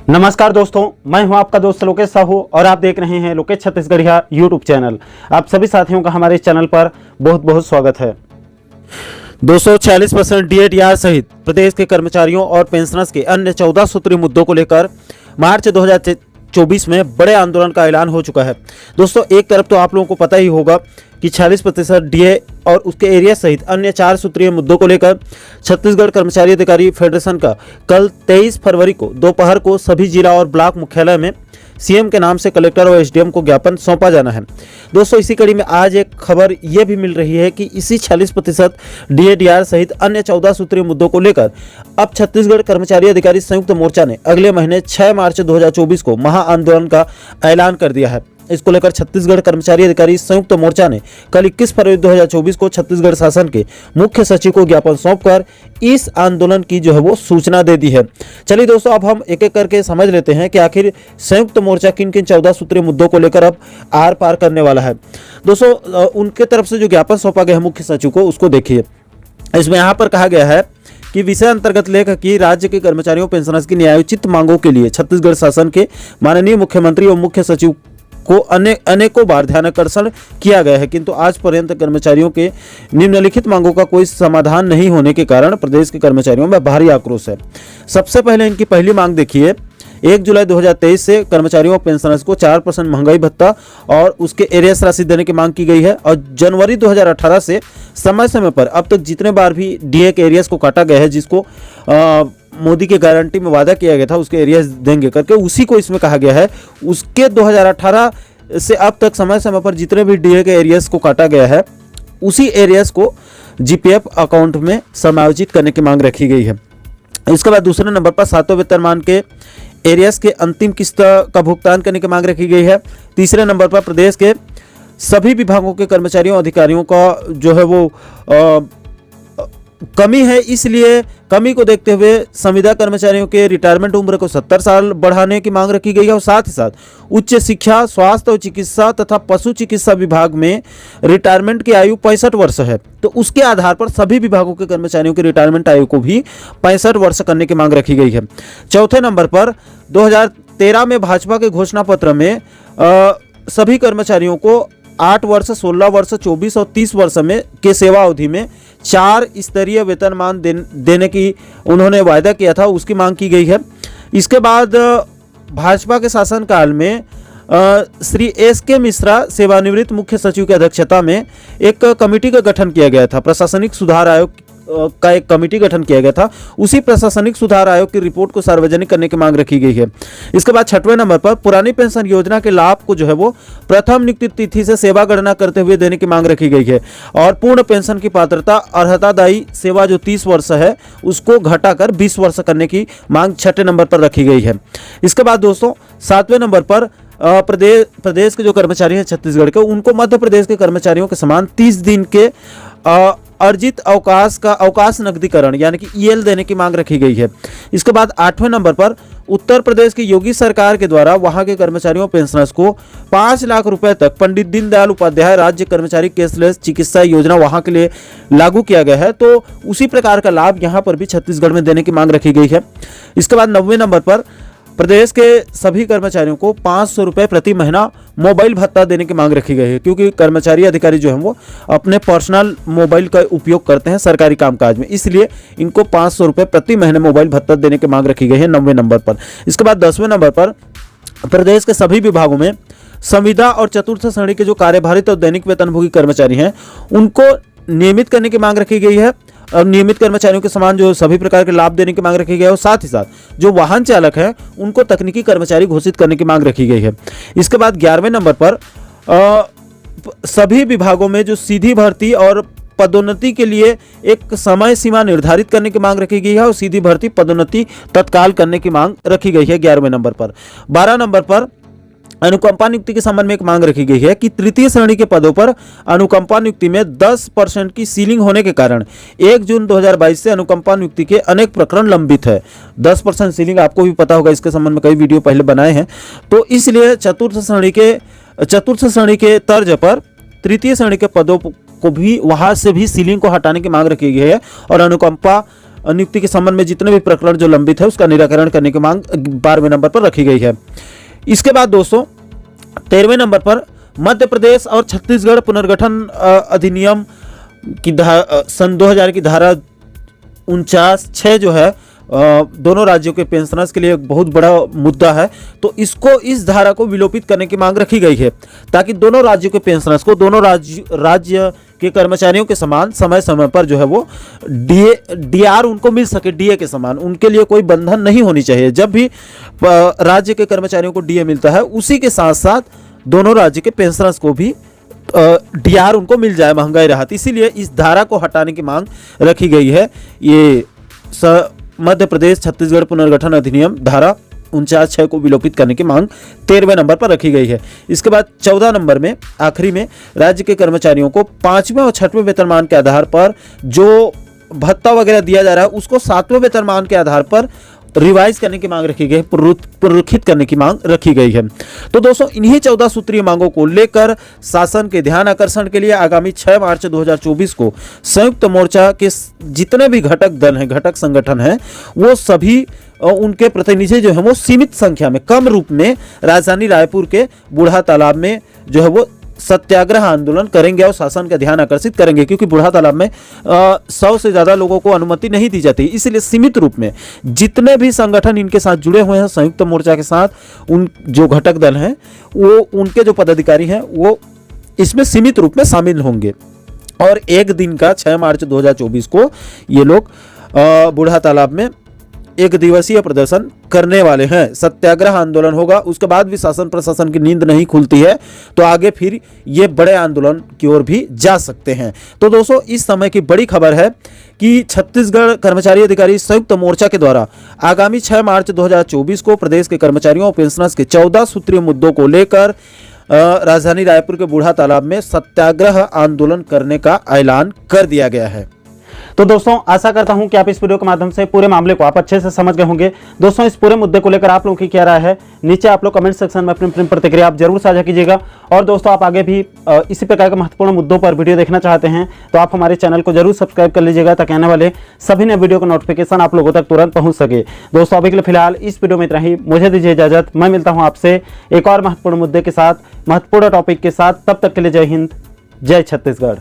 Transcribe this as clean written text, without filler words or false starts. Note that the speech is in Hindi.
नमस्कार दोस्तों, मैं हूं आपका दोस्त लोकेश साहू और आप देख रहे हैं लोकेश छत्तीसगढ़िया यूट्यूब चैनल। आप सभी साथियों का हमारे चैनल पर बहुत बहुत स्वागत है। दोस्तों, 46% डीएडीआर सहित प्रदेश के कर्मचारियों और पेंशनर्स के अन्य 14 सूत्रीय मुद्दों को लेकर मार्च 2024 में बड़े आंदोलन का ऐलान हो चुका है। दोस्तों, एक तरफ तो आप लोगों को पता ही होगा कि 46% डीए और उसके एरिया सहित अन्य 4 सूत्रीय मुद्दों को लेकर छत्तीसगढ़ कर्मचारी अधिकारी फेडरेशन का कल 23 फरवरी को दोपहर को सभी जिला और ब्लॉक मुख्यालय में सीएम के नाम से कलेक्टर और एसडीएम को ज्ञापन सौंपा जाना है। दोस्तों, इसी कड़ी में आज एक खबर यह भी मिल रही है कि इसी 46% डीएडीआर सहित अन्य 14 सूत्रीय मुद्दों को लेकर अब छत्तीसगढ़ कर्मचारी अधिकारी संयुक्त मोर्चा ने अगले महीने 6 मार्च 2024 को महाआंदोलन का ऐलान कर दिया है। इसको लेकर छत्तीसगढ़ कर्मचारी अधिकारी संयुक्त मोर्चा ने कल 21 फरवरी 2024 को छत्तीसगढ़ शासन के मुख्य सचिव को ज्ञापन सौंपकर इस आंदोलन की जो है वो सूचना दे दी है। चलिए दोस्तों, अब हम एक एक करके समझ लेते हैं कि आखिर संयुक्त मोर्चा किन किन 14 सूत्रीय मुद्दों को लेकर अब आर पार करने वाला है। दोस्तों, उनके तरफ से जो ज्ञापन सौंपा गया है मुख्य सचिव को, उसको देखिए। इसमें यहाँ पर कहा गया है कि विषय अंतर्गत लेख की राज्य के कर्मचारियों पेंशनर्स की न्यायोचित मांगों के लिए छत्तीसगढ़ शासन के माननीय मुख्यमंत्री और मुख्य सचिव को अनेकों बार ध्यानाकर्षण किया गया है, किंतु आज पर्यंत कर्मचारियों के निम्नलिखित मांगों का कोई समाधान नहीं होने के कारण प्रदेश के कर्मचारियों में भारी आक्रोश है। सबसे पहले इनकी पहली मांग देखिए। 1 जुलाई 2023 से कर्मचारियों और पेंशनर्स को 4% महंगाई भत्ता और उसके एरियस राशि देने की मांग की गई है और जनवरी 2018 से समय समय पर अब तक जितने बार भी डीए के एरियस को काटा गया है, जिसको मोदी के गारंटी में वादा किया गया था उसके एरियाज देंगे करके, उसी को इसमें कहा गया है। उसके 2018 से अब तक समय समय पर जितने भी डीए के एरियाज को काटा गया है, उसी एरियाज को जीपीएफ अकाउंट में समायोजित करने की मांग रखी गई है। इसके बाद दूसरे नंबर पर 7वें वेतनमान के एरियाज के अंतिम किस्त का भुगतान करने की मांग रखी गई है। तीसरे नंबर पर प्रदेश के सभी विभागों के कर्मचारियों अधिकारियों का जो है वो कमी है, इसलिए कमी को देखते हुए संविदा कर्मचारियों के रिटायरमेंट उम्र को 70 साल बढ़ाने की मांग रखी गई है और साथ ही साथ उच्च शिक्षा, स्वास्थ्य और चिकित्सा तथा पशु चिकित्सा विभाग में रिटायरमेंट की आयु 65 वर्ष है, तो उसके आधार पर सभी विभागों के कर्मचारियों की रिटायरमेंट आयु को भी 65 वर्ष करने की मांग रखी गई है। चौथे नंबर पर 2013 में भाजपा के घोषणा पत्र में सभी कर्मचारियों को 8 वर्ष, 16 वर्ष, 24 और 30 वर्ष में के सेवा अवधि में 4 स्तरीय वेतनमान देने की उन्होंने वायदा किया था, उसकी मांग की गई है। इसके बाद भाजपा के शासनकाल में श्री एस.के. मिश्रा सेवानिवृत्त मुख्य सचिव की अध्यक्षता में एक कमेटी का गठन किया गया था। प्रशासनिक सुधार आयोग का एक कमेटी गठन किया गया था। उसी प्रशासनिक सुधार आयोग की रिपोर्ट को सार्वजनिक करने की मांग रखी गई है। इसके बाद 6वें नंबर पर पुरानी पेंशन योजना के लाभ को जो है वो प्रथम नियुक्ति तिथि से सेवा गणना करते हुए देने की मांग रखी गई है और पूर्ण पेंशन की पात्रता अर्हतादायी सेवा जो 30 वर्ष है उसको घटाकर 20 वर्ष करने की मांग 6 नंबर पर रखी गई है। इसके बाद दोस्तों 7वें नंबर पर प्रदेश के जो कर्मचारी हैं छत्तीसगढ़ के, उनको मध्य प्रदेश के कर्मचारियों के समान 30 दिन के अर्जित अवकाश नकदीकरण यानी कि ईएल देने की मांग रखी गई है। इसके बाद 8वें नंबर पर उत्तर प्रदेश की योगी सरकार के द्वारा वहां के कर्मचारियों पेंशनर्स को 5 लाख रुपए तक पंडित दीनदयाल उपाध्याय राज्य कर्मचारी कैशलेस चिकित्सा योजना वहां के लिए लागू किया गया है, तो उसी प्रकार का लाभ यहां पर भी छत्तीसगढ़ में देने की मांग रखी गई है। इसके बाद 9वें नंबर पर प्रदेश के सभी कर्मचारियों को 500 रुपये प्रति महीना मोबाइल भत्ता देने की मांग रखी गई है, क्योंकि कर्मचारी अधिकारी जो हैं वो अपने पर्सनल मोबाइल का उपयोग करते हैं सरकारी कामकाज में, इसलिए इनको 500 रुपये प्रति महीने मोबाइल भत्ता देने की मांग रखी गई है 9वें नंबर पर। इसके बाद 10वें नंबर पर प्रदेश के सभी विभागों में संविदा और चतुर्थ श्रेणी के जो कार्यभारित और दैनिक वेतनभोगी कर्मचारी हैं उनको नियमित करने की मांग रखी गई है। अब नियमित कर्मचारियों के समान जो सभी प्रकार के लाभ देने की मांग रखी गई है और साथ ही साथ जो वाहन चालक हैं उनको तकनीकी कर्मचारी घोषित करने की मांग रखी गई है। इसके बाद 11वें नंबर पर सभी विभागों में जो सीधी भर्ती और पदोन्नति के लिए एक समय सीमा निर्धारित करने की मांग रखी गई है और सीधी भर्ती पदोन्नति तत्काल करने की मांग रखी गई है 11वें नंबर पर। 12 नंबर पर अनुकंपा नियुक्ति के संबंध में एक मांग रखी गई है कि तृतीय श्रेणी के पदों पर अनुकंपा नियुक्ति में 10% की सीलिंग होने के कारण 1 जून 2022 से अनुकंपा नियुक्ति के अनेक प्रकरण लंबित है। 10% सीलिंग आपको भी पता होगा, इसके संबंध में कई वीडियो पहले बनाए हैं, तो इसलिए चतुर्थ श्रेणी के तर्ज पर तृतीय श्रेणी के पदों को भी वहां से भी सीलिंग को हटाने की मांग रखी गई है और अनुकंपा नियुक्ति के संबंध में जितने भी प्रकरण जो लंबित है उसका निराकरण करने की मांग 12वें नंबर पर रखी गई है। इसके बाद दोस्तों 13वें नंबर पर मध्य प्रदेश और छत्तीसगढ़ पुनर्गठन अधिनियम की सन 2000 की धारा 49(6) जो है दोनों राज्यों के पेंशनर्स के लिए एक बहुत बड़ा मुद्दा है। तो इस धारा को विलोपित करने की मांग रखी गई है ताकि दोनों राज्यों के पेंशनर्स को दोनों राज्य के कर्मचारियों के समान समय समय पर जो है वो डीआर उनको मिल सके, डीए के समान उनके लिए कोई बंधन नहीं होनी चाहिए। जब भी राज्य के कर्मचारियों को डीए मिलता है उसी के साथ साथ दोनों राज्य के पेंशनर्स को भी डीआर उनको मिल जाए, महंगाई राहत। इसीलिए इस धारा को हटाने की मांग रखी गई है। ये मध्य प्रदेश छत्तीसगढ़ पुनर्गठन अधिनियम धारा 49(6) को विलोपित करने की मांग 13वें नंबर पर रखी गई है। इसके बाद 14 नंबर में आखिरी में राज्य के कर्मचारियों को 5वें और 6वें वेतनमान के आधार पर जो भत्ता वगैरह दिया जा रहा है उसको 7वें वेतनमान के आधार पर रिवाइज करने की मांग रखी गई है, पुनरीक्षित करने की मांग रखी गई है। तो दोस्तों इन्हीं 14 सूत्रीय मांगों को लेकर शासन के ध्यान आकर्षण के लिए आगामी 6 मार्च 2024 को संयुक्त मोर्चा के जितने भी घटक दल हैं, घटक संगठन हैं, वो सभी उनके प्रतिनिधि जो है वो सीमित संख्या में, कम रूप में राजधानी रायपुर के बूढ़ा तालाब में जो है वो सत्याग्रह आंदोलन करेंगे और शासन का ध्यान आकर्षित करेंगे। क्योंकि बूढ़ा तालाब में 100 से ज़्यादा लोगों को अनुमति नहीं दी जाती, इसलिए सीमित रूप में जितने भी संगठन इनके साथ जुड़े हुए हैं संयुक्त मोर्चा के साथ, उन जो घटक दल हैं वो उनके जो पदाधिकारी हैं वो इसमें सीमित रूप में शामिल होंगे। और एक दिन का 6 मार्च 2024 को ये लोग बूढ़ा तालाब में एक दिवसीय प्रदर्शन करने वाले हैं। सत्याग्रह आंदोलन होगा। उसके बाद भी शासन प्रशासन की नींद नहीं खुलती है तो आगे फिर ये बड़े आंदोलन की ओर भी जा सकते हैं। तो दोस्तों इस समय की बड़ी खबर है कि छत्तीसगढ़ कर्मचारी अधिकारी संयुक्त मोर्चा के द्वारा आगामी 6 मार्च 2024 को प्रदेश के कर्मचारियों और पेंशनर्स के 14 सूत्रीय मुद्दों को लेकर राजधानी रायपुर के बूढ़ा तालाब में सत्याग्रह आंदोलन करने का ऐलान कर दिया गया है। तो दोस्तों आशा करता हूं कि आप इस वीडियो के माध्यम से पूरे मामले को आप अच्छे से समझ गए होंगे। दोस्तों इस पूरे मुद्दे को लेकर आप लोगों की क्या राय है, नीचे आप लोग कमेंट सेक्शन में अपनी प्रतिक्रिया आप जरूर साझा कीजिएगा। और दोस्तों आप आगे भी इसी प्रकार के महत्वपूर्ण मुद्दों पर वीडियो देखना चाहते हैं तो आप हमारे चैनल को जरूर सब्सक्राइब कर लीजिएगा ताकि आने वाले सभी नए वीडियो का नोटिफिकेशन आप लोगों तक तुरंत पहुंच सके। दोस्तों अभी के लिए फिलहाल इस वीडियो में इतना ही, मुझे दीजिए इजाजत। मैं मिलता हूँ आपसे एक और महत्वपूर्ण मुद्दे के साथ, महत्वपूर्ण टॉपिक के साथ। तब तक के लिए जय हिंद, जय छत्तीसगढ़।